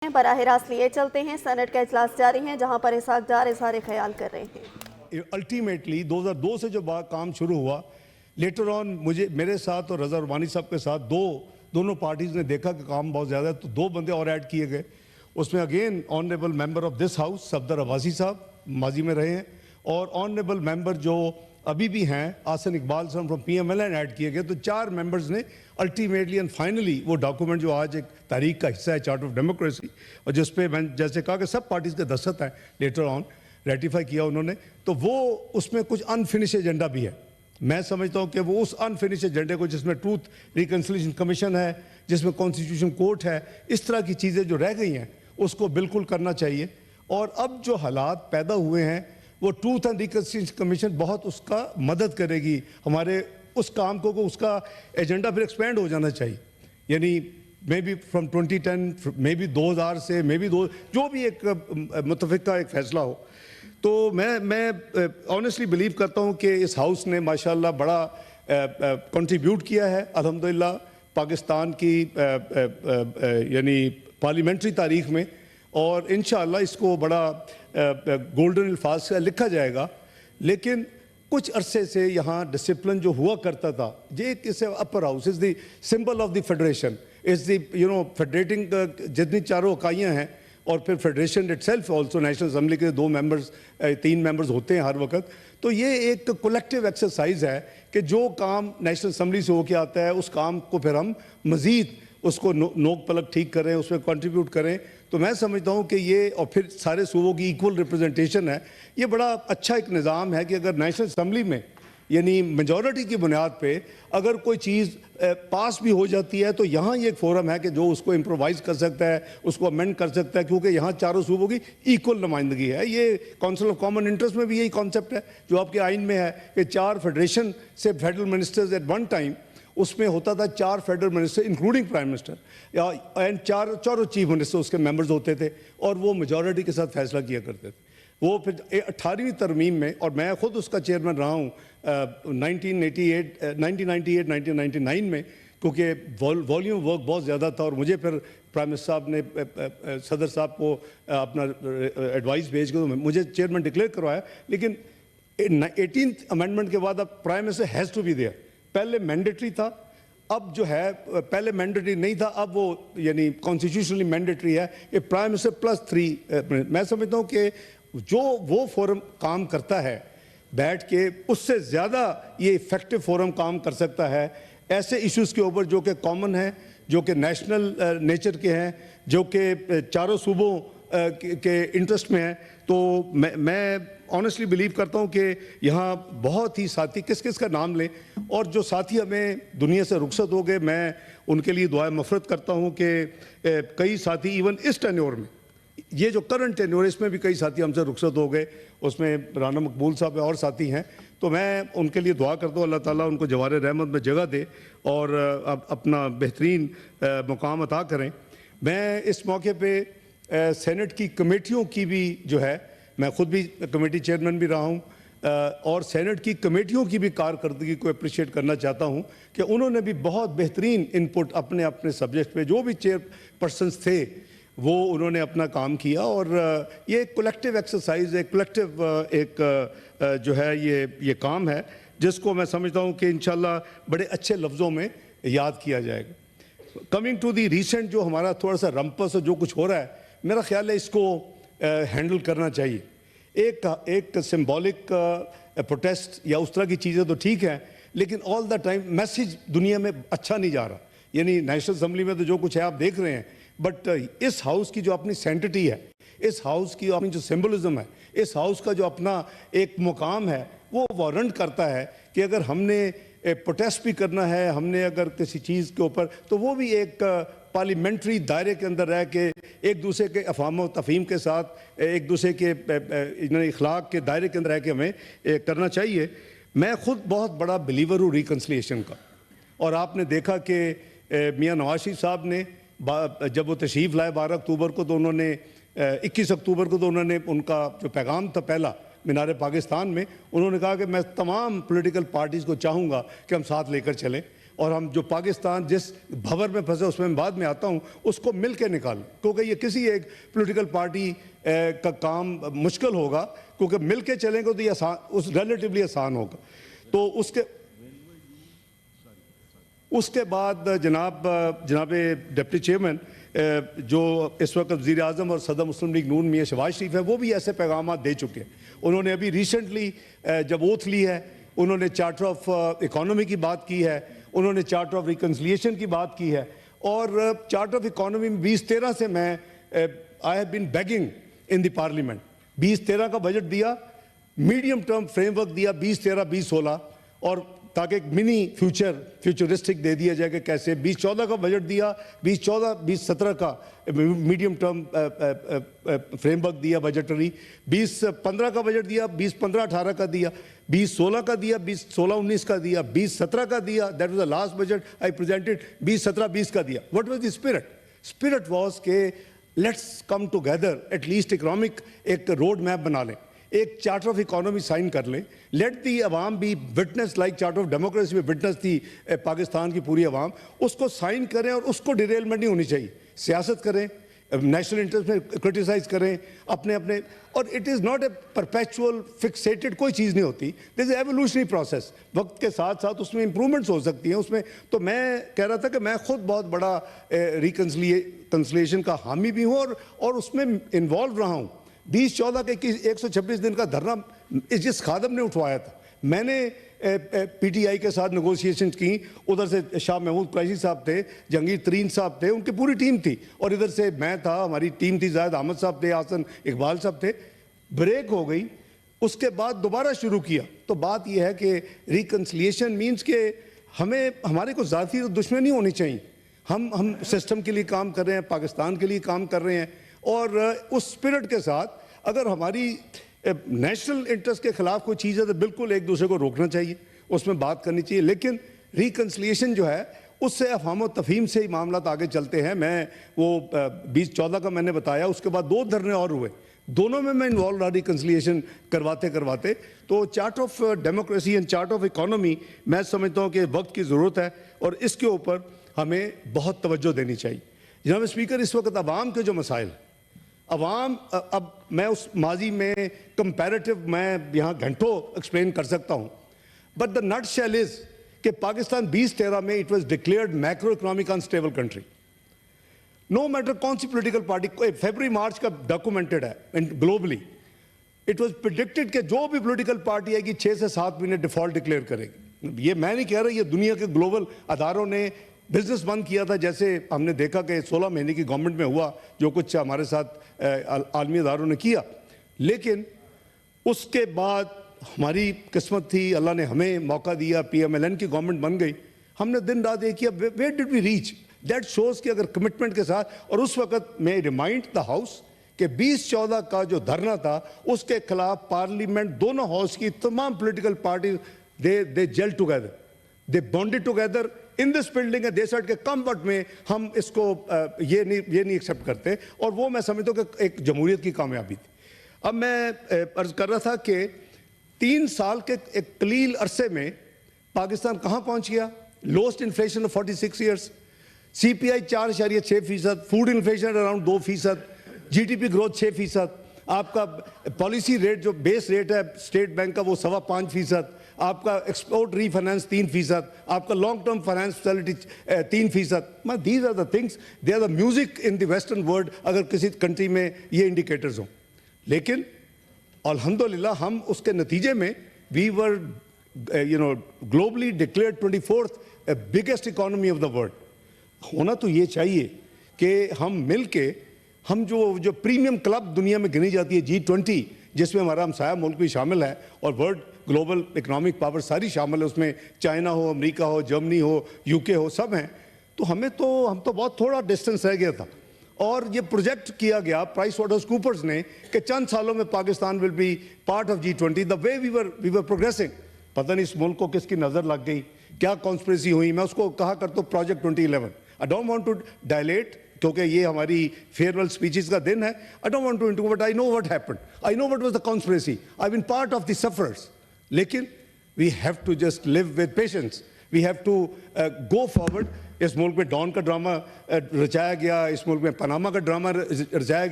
براہ راست لیے چلتے ہیں۔ سینٹ کا اجلاس جاری ہے جہاں پر اسحاق ڈار اظہار خیال کر رہے ہیں۔ الٹیمیٹلی 2002 سے جو کام شروع ہوا، لیٹر آن میرے ساتھ اور رضا ربانی صاحب کے ساتھ دونوں پارٹیز نے دیکھا کہ کام بہت زیادہ ہے تو 2 بندے اور ایڈ کیے گئے۔ اس میں again honourable member of this house Safdar Abbasi صاحب ماضی میں رہے ہیں، اور آنریبل ممبر جو ابھی بھی ہیں آسن اقبال صاحب فرام پی ایم ایل این ایڈ کیے گئے۔ تو 4 ممبرز نے الٹیمیٹلی اینڈ فائنلی وہ ڈاکومنٹ جو آج ایک تاریخ کا حصہ ہے چارٹ آف ڈیموکریسی، اور جس پہ میں جیسے کہا کہ سب پارٹیز کے دستخط ہیں لیٹر آن ریٹیفائی کیا انہوں نے، تو وہ اس میں کچھ انفنش ایجنڈا بھی ہے۔ میں سمجھتا ہوں کہ وہ اس انفنش ایجنڈے کو، جس میں ٹروتھ ریکنسیلیشن کمیشن ہے، جس میں کانسٹیٹیوشن کورٹ ہے، اس طرح کی چیزیں جو رہ گئی ہیں اس کو بالکل کرنا چاہیے۔ اور اب جو حالات پیدا ہوئے ہیں وہ ٹروتھ اینڈ ریکنسیلیشن کمیشن بہت اس کا مدد کرے گی ہمارے اس کام کو، اس کا ایجنڈا پھر ایکسپینڈ ہو جانا چاہیے، یعنی maybe from 2010 maybe 2000 سے مے بی جو بھی ایک متفقہ ایک فیصلہ ہو۔ تو میں آنیسٹلی بلیو کرتا ہوں کہ اس ہاؤس نے ماشاءاللہ بڑا کنٹریبیوٹ کیا ہے الحمدللہ پاکستان کی یعنی پارلیمنٹری تاریخ میں، اور انشاءاللہ اس کو بڑا گولڈن الفاظ سے لکھا جائے گا۔ لیکن کچھ عرصے سے یہاں ڈسپلن جو ہوا کرتا تھا، یہ کسے upper house is the symbol of the federation, is the federating جتنی چاروں اکائیاں ہیں، اور پھر federation it self also national assembly کے 2 ممبرز 3 ممبرز ہوتے ہیں ہر وقت۔ تو یہ ایک کولیکٹیو ایکسرسائز ہے کہ جو کام نیشنل اسمبلی سے ہو کے آتا ہے اس کام کو پھر ہم مزید اس کو نوک پلک ٹھیک کریں، اس میں کنٹریبیوٹ کریں۔ تو میں سمجھتا ہوں کہ یہ، اور پھر سارے صوبوں کی ایکول ریپرزنٹیشن ہے، یہ بڑا اچھا ایک نظام ہے کہ اگر نیشنل اسمبلی میں یعنی میجورٹی کی بنیاد پہ اگر کوئی چیز پاس بھی ہو جاتی ہے تو یہاں یہ ایک فورم ہے کہ جو اس کو امپرووائز کر سکتا ہے، اس کو امینڈ کر سکتا ہے، کیونکہ یہاں چاروں صوبوں کی ایکول نمائندگی ہے۔ یہ کونسل آف کامن انٹرسٹ میں بھی یہی کانسیپٹ ہے جو آپ کے آئین میں ہے کہ 4 فیڈریشن سے federal ministers at one time, اس میں ہوتا تھا 4 federal minister including prime minister, and چاروں چیف منسٹر اس کے ممبرز ہوتے تھے، اور وہ میجورٹی کے ساتھ فیصلہ کیا کرتے تھے۔ وہ پھر 18ویں ترمیم میں، اور میں خود اس کا چیئرمین رہا ہوں 1999 میں، کیونکہ والیوم ورک بہت زیادہ تھا، اور مجھے پھر پرائم منسٹر صاحب نے صدر صاحب کو اپنا ایڈوائس بھیج کے مجھے چیئرمین ڈکلیئر کروایا۔ لیکن 18th امینڈمنٹ کے بعد اب prime minister has to be there. پہلے مینڈیٹری تھا، اب جو ہے پہلے مینڈیٹری نہیں تھا، اب وہ یعنی کانسٹیٹیوشنلی مینڈیٹری ہے کہ پرائم منسٹر +3۔ میں سمجھتا ہوں کہ جو وہ فورم کام کرتا ہے بیٹھ کے، اس سے زیادہ یہ ایفیکٹو فورم کام کر سکتا ہے ایسے ایشوز کے اوپر جو کہ کامن ہیں، جو کہ نیشنل نیچر کے ہیں، جو کہ چاروں صوبوں کے انٹرسٹ میں ہیں۔ تو میں آنیسٹلی بلیو کرتا ہوں کہ یہاں بہت ہی ساتھی، کس کا نام لیں، اور جو ساتھی ہمیں دنیا سے رخصت ہو گئے، میں ان کے لیے دعائیں مغفرت کرتا ہوں کہ کئی ساتھی ایون اس ٹینیور میں، یہ جو کرنٹ ٹینیور، اس میں بھی کئی ساتھی ہم سے رخصت ہو گئے، اس میں رانا مقبول صاحب اور ساتھی ہیں۔ تو میں ان کے لیے دعا کرتا ہوں اللہ تعالیٰ ان کو جوار رحمت میں جگہ دے اور اپنا بہترین مقام عطا کریں۔ میں اس موقع پہ سینٹ کی کمیٹیوں کی بھی جو ہے، میں خود بھی کمیٹی چیئرمین بھی رہا ہوں، اور سینٹ کی کمیٹیوں کی بھی کارکردگی کو اپریشیٹ کرنا چاہتا ہوں کہ انہوں نے بھی بہت بہترین انپٹ اپنے سبجیکٹ پہ، جو بھی چیئر پرسنز تھے وہ انہوں نے اپنا کام کیا، اور یہ ایک کولیکٹیو ایکسرسائز ہے، کولیکٹیو ایک جو ہے یہ کام ہے جس کو میں سمجھتا ہوں کہ انشاءاللہ بڑے اچھے لفظوں میں یاد کیا جائے گا۔ کمنگ ٹو دی ریسنٹ جو ہمارا تھوڑا سا رمپس جو کچھ ہو رہا ہے، میرا خیال ہے اس کو ہینڈل کرنا چاہیے۔ ایک سمبولک پروٹیسٹ یا اس طرح کی چیزیں تو ٹھیک ہیں، لیکن آل دا ٹائم میسیج دنیا میں اچھا نہیں جا رہا، یعنی نیشنل اسمبلی میں تو جو کچھ ہے آپ دیکھ رہے ہیں، بٹ اس ہاؤس کی جو اپنی سینٹٹی ہے، اس ہاؤس کی اپنی جو سمبلزم ہے، اس ہاؤس کا جو اپنا ایک مقام ہے، وہ وارنٹ کرتا ہے کہ اگر ہم نے پروٹیسٹ بھی کرنا ہے، ہم نے اگر کسی چیز کے اوپر، تو وہ بھی ایک پارلیمنٹری دائرے کے اندر رہ کے ایک دوسرے کے افہام و تفہیم کے ساتھ، ایک دوسرے کے اخلاق کے دائرے کے اندر رہ کے ہمیں کرنا چاہیے۔ میں خود بہت بڑا بلیور ہوں ریکنسلیشن کا، اور آپ نے دیکھا کہ میاں نواز شریف صاحب نے جب وہ تشریف لائے 12 اکتوبر کو، تو انہوں نے 21 اکتوبر کو تو انہوں نے ان کا جو پیغام تھا پہلا مینار پاکستان میں، انہوں نے کہا کہ میں تمام پولیٹیکل پارٹیز کو چاہوں گا کہ ہم ساتھ لے کر چلیں، اور ہم جو پاکستان جس بھور میں پھنسے اس میں بعد میں آتا ہوں اس کو مل کے نکالیں, کیونکہ یہ کسی ایک پولیٹیکل پارٹی کا کام مشکل ہوگا, کیونکہ مل کے چلیں گے تو یہ آسان, ریلیٹیولی آسان ہوگا. تو اس کے بعد جناب ڈپٹی چیئرمین جو اس وقت وزیر اعظم اور صدر مسلم لیگ نون میاں شہباز شریف ہے, وہ بھی ایسے پیغامات دے چکے ہیں. انہوں نے ابھی ریسنٹلی جب اوتھ لی ہے, انہوں نے چارٹر آف اکانومی کی بات کی ہے, انہوں نے چارٹر آف ریکنسلیشن کی بات کی ہے, اور چارٹر آف اکانومی میں 2013 سے میں I have been begging in the parliament. 2013 کا بجٹ دیا, میڈیم ٹرم فریم ورک دیا 2013-2016, اور تاکہ ایک منی فیوچرسٹک دے دیا جائے کہ کیسے. 2014 کا بجٹ دیا, 2014-2017 کا میڈیم ٹرم فریم ورک دیا بجٹری, 2015 کا بجٹ دیا, 2015-18 کا دیا, 2016 کا دیا, 2016-19 کا دیا, 2017 کا دیا. That was the last budget I presented. 2017-20 کا دیا. What was the spirit? Spirit was کہ let's come together, at least economic ایک روڈ میپ بنا لیں, ایک چارٹر آف اکانومی سائن کر لیں. لیٹ دی عوام بھی witness, like charter of democracy میں وٹنس تھی پاکستان کی پوری عوام, اس کو سائن کریں, اور اس کو ڈیریلمنٹ نہیں ہونی چاہیے. سیاست کریں, نیشنل انٹرسٹ میں کرٹیسائز کریں اپنے, اور it is not a perpetual fixated کوئی چیز نہیں ہوتی. دس از ایولیوشنری پروسیس, وقت کے ساتھ ساتھ اس میں امپرومنٹس ہو سکتی ہیں اس میں. تو میں کہہ رہا تھا کہ میں خود بہت بڑا ریکنسلیشن کا حامی بھی ہوں, اور اس میں انوالو رہا ہوں. 2014 کے 126 دن کا دھرنا جس خادم نے اٹھوایا تھا, میں نے پی ٹی آئی کے ساتھ نیگوشیشنز کی. ادھر سے شاہ محمود قریشی صاحب تھے, جہانگیر ترین صاحب تھے, ان کی پوری ٹیم تھی, اور ادھر سے میں تھا, ہماری ٹیم تھی, زاہد احمد صاحب تھے, حسن اقبال صاحب تھے. بریک ہو گئی, اس کے بعد دوبارہ شروع کیا. تو بات یہ ہے کہ ریکنسلیشن مینس کہ ہمارے کو ذاتی دشمنی ہونی چاہیے. ہم سسٹم کے لیے کام کر رہے ہیں, پاکستان کے لیے کام کر رہے ہیں, اور اس اسپرٹ کے ساتھ اگر ہماری نیشنل انٹرسٹ کے خلاف کوئی چیز ہے تو بالکل ایک دوسرے کو روکنا چاہیے, اس میں بات کرنی چاہیے. لیکن ریکنسلیشن جو ہے اس سے افہام و تفہیم سے ہی معاملات آگے چلتے ہیں. میں وہ 2014 کا میں نے بتایا, اس کے بعد 2 دھرنے اور ہوئے, دونوں میں انوالو رہا ریکنسلیشن کرواتے. تو charter of democracy and charter of economy میں سمجھتا ہوں کہ وقت کی ضرورت ہے, اور اس کے اوپر ہمیں بہت توجہ دینی چاہیے. جناب اسپیکر, اس وقت عوام کے جو مسائل, عوام, اب میں اس ماضی میں کمپیریٹیو میں یہاں گھنٹوں ایکسپلین کر سکتا ہوں, بٹ دا نٹ شیل از کہ پاکستان 2013 میں it was declared macro economic unstable country. No matter کون سی پولیٹیکل پارٹی, فیبری مارچ کا ڈاکومنٹڈ ہے گلوبلی. اٹ واز پریڈکٹڈ کہ جو بھی پولیٹیکل پارٹی آئے گی 6 سے 7 مہینے ڈیفالٹ ڈکلیئر کرے گی. یہ میں نہیں کہہ رہا, یہ دنیا کے گلوبل اداروں نے بزنس بند کیا تھا, جیسے ہم نے دیکھا کہ 16 مہینے کی گورنمنٹ میں ہوا, جو کچھ ہمارے ساتھ عالمی اداروں نے کیا. لیکن اس کے بعد ہماری قسمت تھی, اللہ نے ہمیں موقع دیا, PMLN کی گورنمنٹ بن گئی, ہم نے دن رات ایک کیا. Where did we reach? That shows کہ اگر کمٹمنٹ کے ساتھ, اور اس وقت میں ریمائنڈ دا ہاؤس کہ 2014 کا جو دھرنا تھا اس کے خلاف پارلیمنٹ دونوں ہاؤس کی تمام political parties they gel together, they bonded together in this building, they said کہ کم وقت میں ہم اس کو یہ نہیں ایکسیپٹ کرتے. اور وہ میں سمجھتا ہوں کہ ایک جمہوریت کی کامیابی تھی. اب میں عرض کر رہا تھا کہ 3 سال کے ایک قلیل عرصے میں پاکستان کہاں پہنچ گیا؟ Lowest inflation of 46 years, CPI 4.6%, food inflation around 2%, GDP growth 6%, آپ کا پالیسی ریٹ جو بیس ریٹ ہے اسٹیٹ بینک کا وہ 5.25%, آپ کا ایکسپورٹ ری فائنانس 3%, آپ کا long term finance facility 3%. These are the things, they are the music in the western world اگر کسی کنٹری میں یہ انڈیکیٹرز ہوں. لیکن الحمدللہ ہم اس کے نتیجے میں we were globally declared 24th biggest economy of the world. ہونا تو یہ چاہیے کہ ہم مل کے, ہم جو پریمیم کلب دنیا میں گنی جاتی ہے G20, جس میں ہمارا ہمسایہ ملک بھی شامل ہے, اور ورلڈ گلوبل اکنامک پاور ساری شامل ہے, اس میں چائنا ہو, امریکہ ہو, جرمنی ہو, UK ہو, سب ہیں. تو ہم تو بہت تھوڑا ڈسٹنس رہ گیا تھا, اور یہ پروجیکٹ کیا گیا پرائس واٹرز کوپرز نے کہ چند سالوں میں Pakistan will be part of G20. The way we were progressing. پتہ نہیں اس ملک کو کس کی نظر لگ گئی, کیا کانسپریسی ہوئی. میں اس کو کہا کرتا ہوں project 2011. I don't want to dilate, کیونکہ یہ ہماری فیئرویل سپیچز کا دن ہے. I don't want to into, but I know what happened. I know what was the conspiracy. I've been part of the sufferers. لیکن we have to just live with patience we have to go forward. اس ملک میں Dawn کا drama رچایا گیا, اس ملک میں Panama کا drama رچایا گیا.